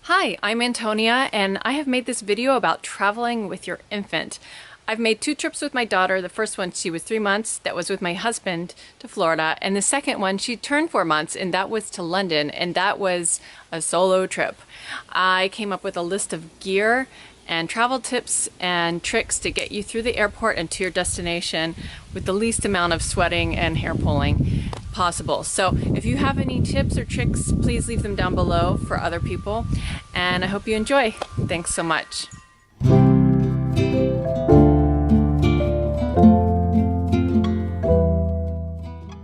Hi, I'm Antonia, and I have made this video about traveling with your infant. I've made two trips with my daughter. The first one, she was 3 months. That was with my husband to Florida. And the second one, she turned 4 months, and that was to London. And that was a solo trip. I came up with a list of gear and travel tips and tricks to get you through the airport and to your destination with the least amount of sweating and hair pulling possible. So if you have any tips or tricks, please leave them down below for other people. And I hope you enjoy. Thanks so much.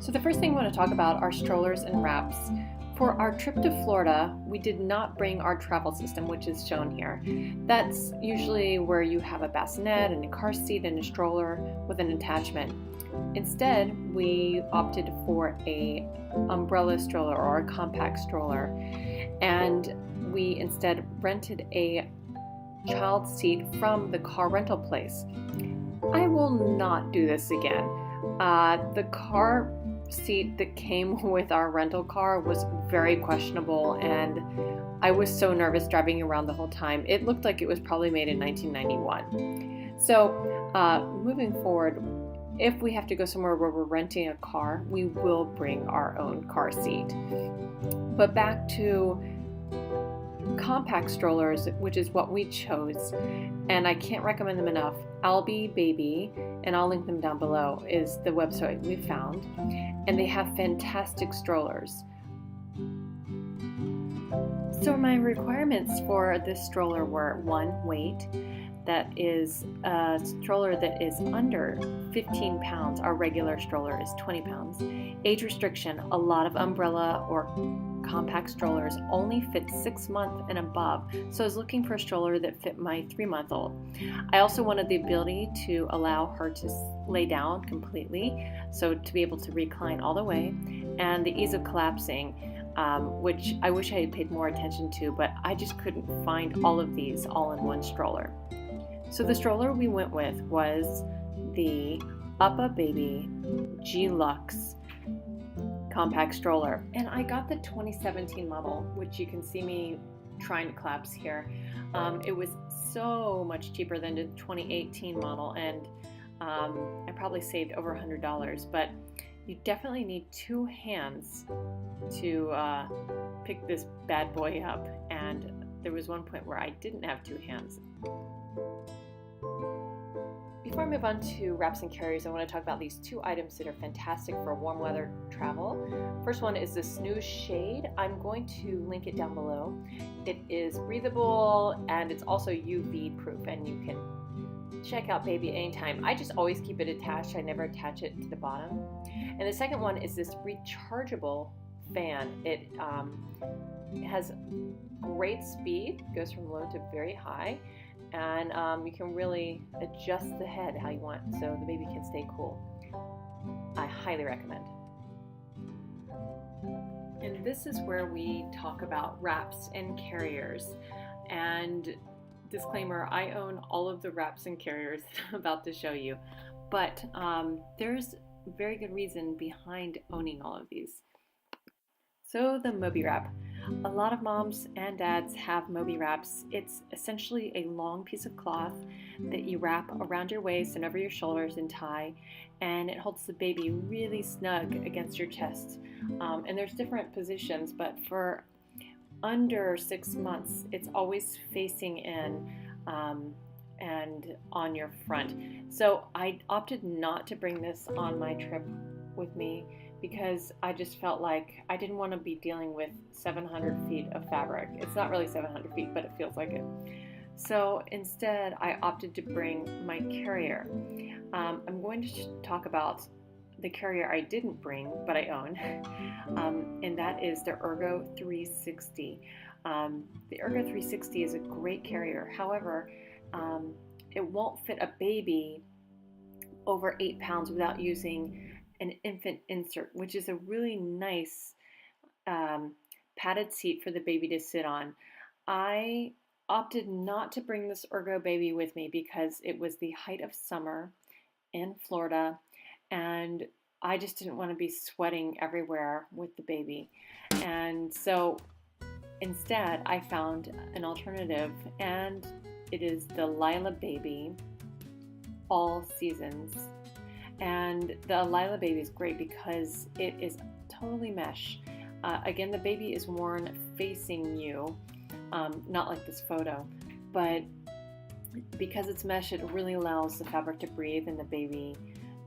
So the first thing I want to talk about are strollers and wraps. For our trip to Florida, we did not bring our travel system, which is shown here. That's usually where you have a bassinet and a car seat and a stroller with an attachment. Instead, we opted for a umbrella stroller or a compact stroller, and we instead rented a child seat from the car rental place. I will not do this again. The car seat that came with our rental car was very questionable, and I was so nervous driving around the whole time. It looked like it was probably made in 1991. So moving forward, if we have to go somewhere where we're renting a car, we will bring our own car seat. But back to compact strollers, which is what we chose, and I can't recommend them enough. Albie Baby, and I'll link them down below, is the website we found, and they have fantastic strollers. So my requirements for this stroller were: one, weight. That is a stroller that is under 15 pounds. Our regular stroller is 20 pounds. Age restriction: a lot of umbrella or compact strollers only fit 6 months and above, so I was looking for a stroller that fit my 3-month-old. I also wanted the ability to allow her to lay down completely, so to be able to recline all the way, and the ease of collapsing, which I wish I had paid more attention to, but I just couldn't find all of these all in one stroller. So the stroller we went with was the Uppa Baby G-Lux compact stroller, and I got the 2017 model, which you can see me trying to collapse here. It was so much cheaper than the 2018 model, and I probably saved over $100, but you definitely need two hands to pick this bad boy up, and there was one point where I didn't have two hands. Before I move on to wraps and carriers, I want to talk about these two items that are fantastic for warm weather travel. First one is the Snooze Shade. I'm going to link it down below. It is breathable and it's also UV proof, and you can check out baby anytime. I just always keep it attached. I never attach it to the bottom. And the second one is this rechargeable fan. It has great speed, goes from low to very high, and you can really adjust the head how you want so the baby can stay cool. I highly recommend. And this is where we talk about wraps and carriers. And disclaimer, I own all of the wraps and carriers that I'm about to show you, but there's very good reason behind owning all of these. So the Moby Wrap. A lot of moms and dads have Moby Wraps. It's essentially a long piece of cloth that you wrap around your waist and over your shoulders and tie, and it holds the baby really snug against your chest. And there's different positions, but for under 6 months, it's always facing in and on your front. So I opted not to bring this on my trip with me because I just felt like I didn't want to be dealing with 700 feet of fabric. It's not really 700 feet, but it feels like it. So instead, I opted to bring my carrier. I'm going to talk about the carrier I didn't bring, but I own, and that is the Ergo 360. The Ergo 360 is a great carrier. However, it won't fit a baby over 8 pounds without using an infant insert, which is a really nice padded seat for the baby to sit on. I opted not to bring this Ergo baby with me because it was the height of summer in Florida, and I just didn't want to be sweating everywhere with the baby. And so Instead, I found an alternative, and it is the Lila Baby All Seasons. And the Lila Baby is great because it is totally mesh. Again, the baby is worn facing you, not like this photo, but because it's mesh, it really allows the fabric to breathe and the baby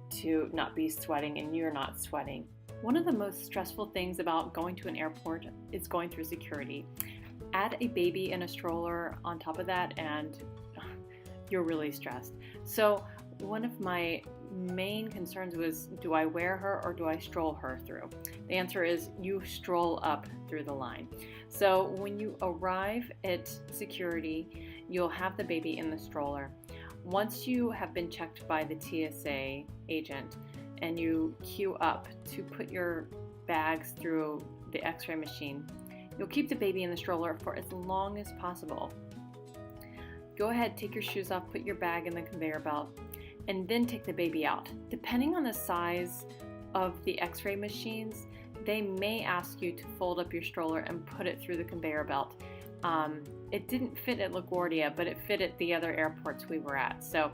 to not be sweating and you're not sweating. One of the most stressful things about going to an airport is going through security. Add a baby in a stroller on top of that and you're really stressed. So one of my main concerns was, do I wear her or do I stroll her through? The answer is you stroll up through the line. So when you arrive at security, you'll have the baby in the stroller. Once you have been checked by the TSA agent and you queue up to put your bags through the x-ray machine, you'll keep the baby in the stroller for as long as possible. Go ahead, take your shoes off, put your bag in the conveyor belt, and then take the baby out. Depending on the size of the x-ray machines, they may ask you to fold up your stroller and put it through the conveyor belt. It didn't fit at LaGuardia, but it fit at the other airports we were at. So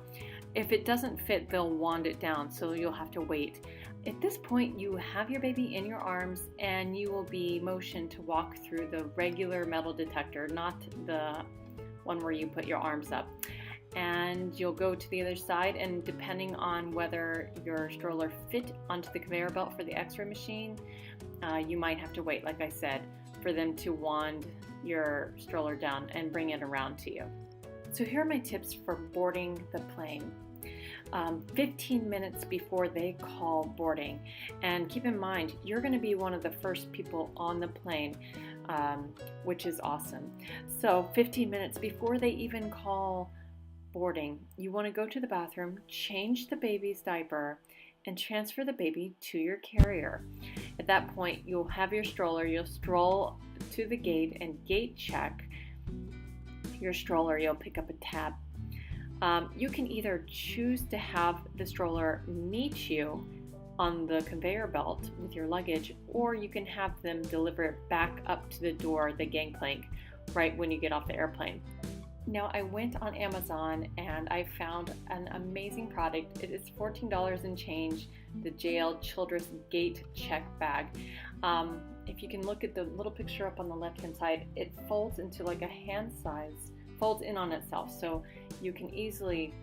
if it doesn't fit, they'll wand it down, so you'll have to wait. At this point, you have your baby in your arms and you will be motioned to walk through the regular metal detector, not the one where you put your arms up. And you'll go to the other side, and depending on whether your stroller fit onto the conveyor belt for the x-ray machine, you might have to wait, like I said, for them to wand your stroller down and bring it around to you. So here are my tips for boarding the plane. 15 minutes before they call boarding, and keep in mind you're going to be one of the first people on the plane, which is awesome. So 15 minutes before they even call boarding, you want to go to the bathroom, change the baby's diaper, and transfer the baby to your carrier. At that point, you'll have your stroller, you'll stroll to the gate and gate check your stroller. You'll pick up a tab. You can either choose to have the stroller meet you on the conveyor belt with your luggage, or you can have them deliver it back up to the door, the gangplank, right when you get off the airplane. Now, I went on Amazon and I found an amazing product. It is $14 and change, the JL Childress Gate Check Bag. If you can look at the little picture up on the left-hand side, it folds into like a hand size, folds in on itself. So you can easily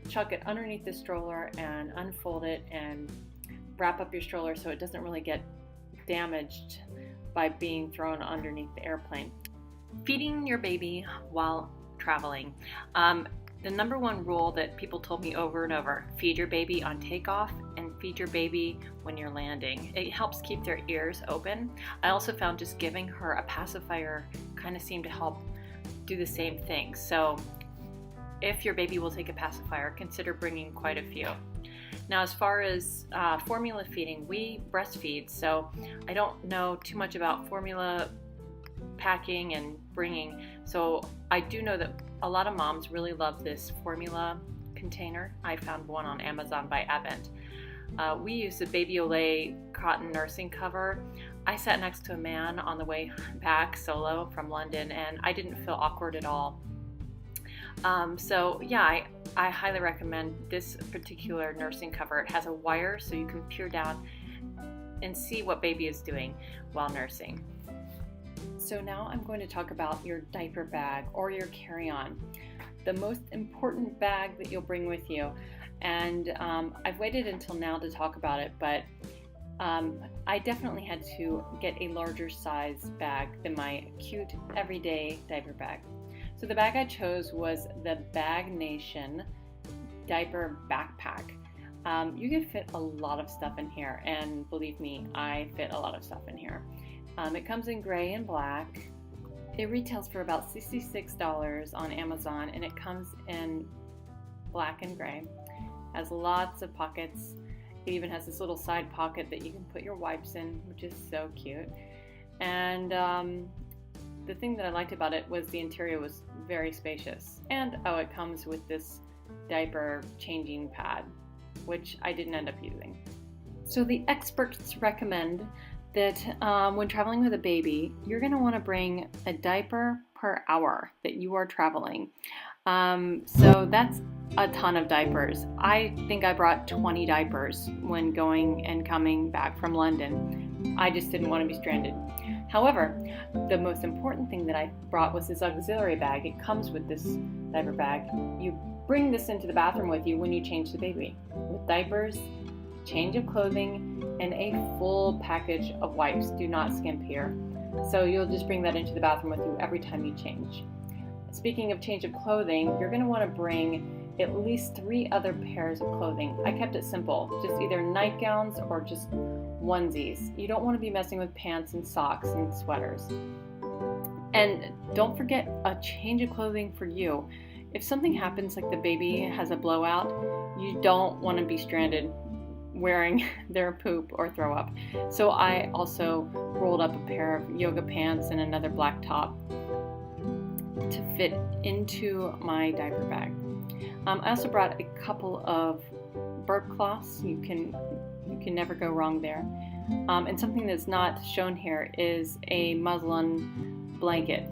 chuck it underneath the stroller and unfold it and wrap up your stroller so it doesn't really get damaged by being thrown underneath the airplane. Feeding your baby while traveling. The number one rule that people told me over and over: feed your baby on takeoff and feed your baby when you're landing. It helps keep their ears open. I also found just giving her a pacifier kind of seemed to help do the same thing. So if your baby will take a pacifier, consider bringing quite a few. Now, as far as formula feeding, we breastfeed, so I don't know too much about formula packing and bringing. So I do know that a lot of moms really love this formula container. I found one on Amazon by Advent. We use the Baby Olay cotton nursing cover. I sat next to a man on the way back solo from London, and I didn't feel awkward at all. So yeah, I highly recommend this particular nursing cover. It has a wire so you can peer down and see what baby is doing while nursing. So now I'm going to talk about your diaper bag or your carry-on, the most important bag that you'll bring with you. And I've waited until now to talk about it, but I definitely had to get a larger size bag than my cute everyday diaper bag. So the bag I chose was the Bag Nation diaper backpack. You can fit a lot of stuff in here, and believe me, I fit a lot of stuff in here. It comes in gray and black. It retails for about $66 on Amazon, and it comes in black and gray. Has lots of pockets. It even has this little side pocket that you can put your wipes in, which is so cute. And the thing that I liked about it was the interior was very spacious. And it comes with this diaper changing pad, which I didn't end up using. So the experts recommend that when traveling with a baby, you're going to want to bring a diaper per hour that you are traveling. So that's a ton of diapers. I think I brought 20 diapers when going and coming back from London. I just didn't want to be stranded. However, the most important thing that I brought was this auxiliary bag. It comes with this diaper bag. You bring this into the bathroom with you when you change the baby, with diapers, change of clothing, and a full package of wipes. Do not skimp here. So you'll just bring that into the bathroom with you every time you change. Speaking of change of clothing, you're going to want to bring at least 3 other pairs of clothing. I kept it simple, just either nightgowns or just onesies. You don't want to be messing with pants and socks and sweaters. And don't forget a change of clothing for you. If something happens, like the baby has a blowout, you don't want to be stranded wearing their poop or throw up. So I also rolled up a pair of yoga pants and another black top to fit into my diaper bag. I also brought a couple of burp cloths. You can never go wrong there. And something that's not shown here is a muslin blanket.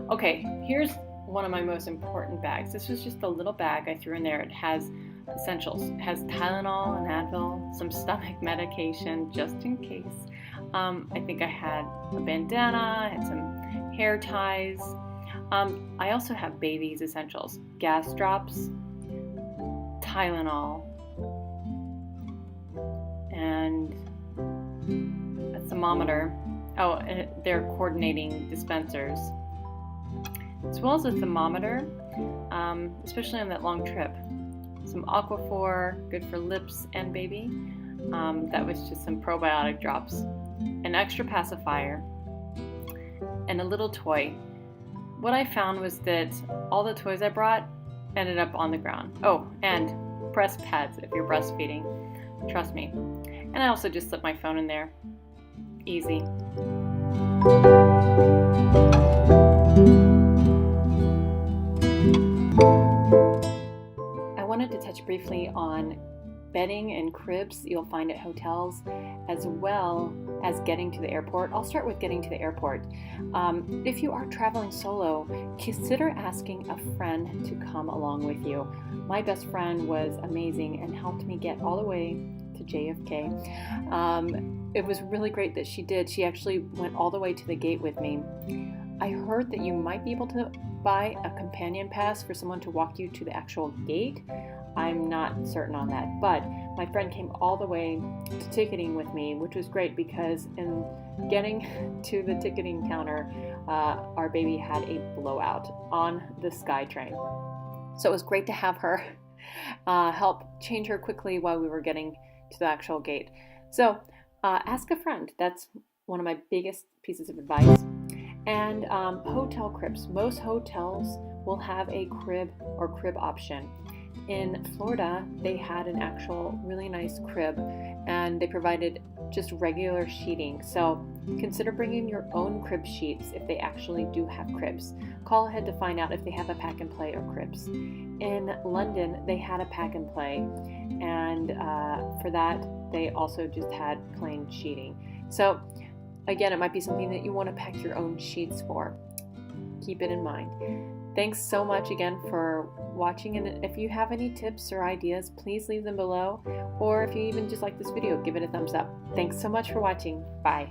Okay, here's one of my most important bags. This was just a little bag I threw in there. It has essentials. It has Tylenol and Advil, some stomach medication just in case. I think I had a bandana, I had some hair ties. I also have baby's essentials, gas drops, Tylenol, and a thermometer. Oh, they're coordinating dispensers, as well as a thermometer, especially on that long trip. Some Aquaphor, good for lips and baby. That was just some probiotic drops, an extra pacifier, and a little toy. What I found was that all the toys I brought ended up on the ground. Oh, and breast pads if you're breastfeeding. Trust me. And I also just slipped my phone in there. Easy. I wanted to touch briefly on bedding and cribs you'll find at hotels, as well as getting to the airport. I'll start with getting to the airport. If you are traveling solo, consider asking a friend to come along with you. My best friend was amazing and helped me get all the way to JFK. It was really great that she did. She actually went all the way to the gate with me. I heard that you might be able to buy a companion pass for someone to walk you to the actual gate. I'm not certain on that, but my friend came all the way to ticketing with me, which was great because in getting to the ticketing counter, our baby had a blowout on the SkyTrain. So it was great to have her help change her quickly while we were getting to the actual gate. So ask a friend. That's one of my biggest pieces of advice. And hotel cribs. Most hotels will have a crib or crib option. In Florida, they had an actual really nice crib, and they provided just regular sheeting. So consider bringing your own crib sheets if they actually do have cribs. Call ahead to find out if they have a pack and play or cribs. In London, they had a pack and play, and for that, they also just had plain sheeting. So again, it might be something that you want to pack your own sheets for. Keep it in mind. Thanks so much again for watching, and if you have any tips or ideas, please leave them below, or if you even just like this video, give it a thumbs up. Thanks so much for watching. Bye.